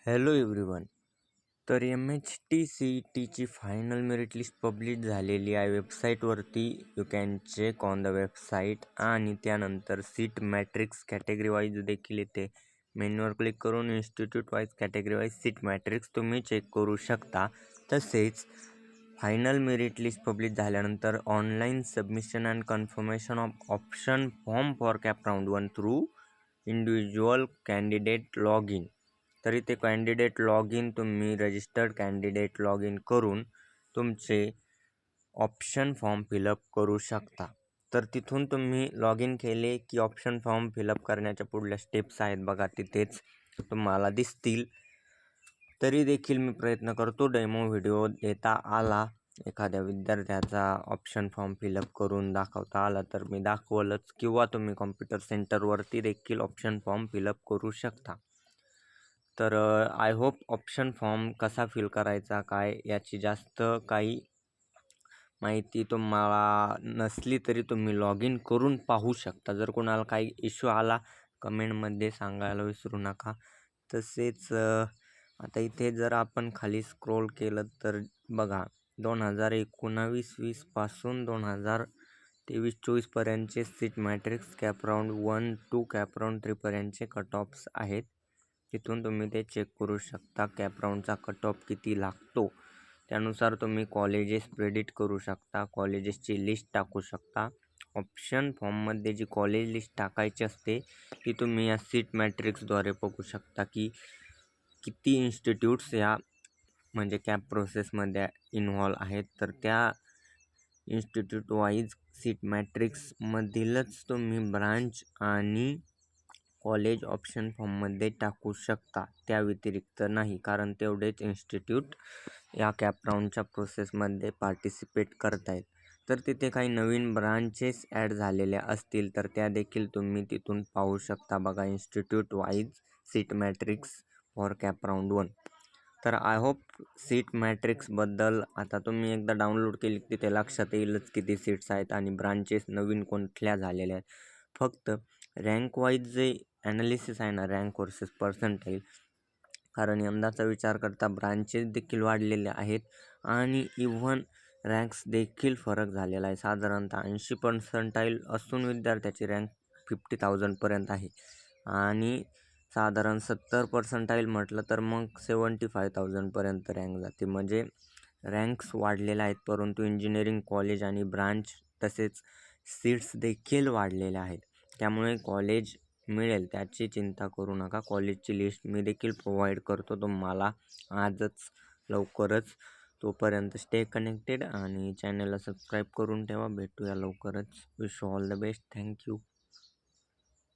Hello everyone. तर MHT CETची final merit list publish झालेली आहे वेबसाईटवरती. You can check on the website. आणि त्यानंतर सीट मॅट्रिक्स कॅटेगरी वाईज देखील येते. मेन्यूवर क्लिक करून institute wise category wise seat matrix तुम्ही चेक करू शकता. तसेच फायनल मेरिट लिस्ट पब्लिश झाल्यानंतर online submission and confirmation of option form for CAP round 1 through individual candidate log in. तरी ते कॅन्डिडेट लॉग इन तुम्ही रजिस्टर्ड कॅन्डिडेट लॉग इन करून तुमचे ऑप्शन फॉर्म फिलअप करू शकता. तर तिथून तुम्ही लॉग इन केले की ऑप्शन फॉर्म फिलअप करण्याच्या पुढल्या स्टेप्स आहेत बघा, तिथेच तुम्हाला दिसतील. तरी देखील मी प्रयत्न करतो डेमो व्हिडिओ देता आला, एखाद्या विद्यार्थ्याचा ऑप्शन फॉर्म फिलअप करून दाखवता आला तर मी दाखवलंच, किंवा तुम्ही कॉम्प्युटर सेंटरवरती देखील ऑप्शन फॉर्म फिलअप करू शकता. तर आय होप ऑप्शन फॉर्म कसा फिल करायचा काय याची जास्त काही माहिती तुम्हाला नसली तरी तुम्ही लॉग इन करून पाहू शकता. जर कोणाला काही इश्यू आला कमेंटमध्ये सांगायला विसरू नका. तसेच आता इथे जर आपण खाली स्क्रोल केलं तर बघा, 2019-20 पासून 2023-24 पर्यंतचे seat matrix CAP round 1 to CAP round 3 पर्यंतचे कट ऑफ्स आहेत. तिथून तुम्ही ते चेक करू शकता. कॅप राऊंडचा कट ऑफ किती लागतो त्यानुसार तुम्ही कॉलेजेस प्रेडिक्ट करू शकता, कॉलेजेसची लिस्ट टाकू शकता. ऑप्शन फॉर्ममध्ये जी कॉलेज लिस्ट टाकायची असते ती तुम्ही या सीट मॅट्रिक्सद्वारे बघू शकता की किती इन्स्टिट्यूट्स या म्हणजे कॅप प्रोसेसमध्ये इन्व्हॉल्व आहेत. तर त्या इन्स्टिट्यूट वाईज सीट मॅट्रिक्समधीलच तुम्ही ब्रांच आणि कॉलेज ऑप्शन फॉर्ममध्ये टाकू शकता. त्या व्यतिरिक्त नाही, कारण तेवढेच इन्स्टिट्यूट या कॅप राऊंडच्या प्रोसेसमध्ये पार्टिसिपेट करत आहेत. तर तिथे काही नवीन ब्रांचेस ॲड झालेल्या असतील तर त्या देखील तुम्ही तिथून पाहू शकता बघा, institute wise seat matrix for CAP round 1. तर आय होप सीट मॅट्रिक्सबद्दल आता तुम्ही एकदा डाउनलोड केली की ते लक्षात येईलच किती सीट्स आहेत आणि ब्रांचेस नवीन कोणत्या झालेल्या आहेत. फक्त रँक वाईज जे ॲनालिसिस आहे ना, रँक वर्सेस पर्सेंटाईल, कारण यंदाचा विचार करता ब्रांचेस देखील वाढलेले आहेत आणि इव्हन रँक्स देखील फरक झालेला आहे. साधारणतः 80% असून विद्यार्थ्याची रँक 50,000पर्यंत आहे आणि साधारण 70% म्हटलं तर मग 75,000पर्यंत रँक जाते. म्हणजे रँक्स वाढलेल्या आहेत, परंतु इंजिनिअरिंग कॉलेज आणि ब्रांच तसेच सीट्स देखील वाढलेल्या आहेत. त्यामुळे कॉलेज मिळेल त्याची चिंता करू नका. कॉलेजची लिस्ट मी देखील प्रोव्हाइड करतो तुम्हाला आजच, लवकरच. तोपर्यंत स्टे कनेक्टेड आणि चॅनलला सबस्क्राईब करून ठेवा. भेटूया लवकरच. Wish all the best. Thank you.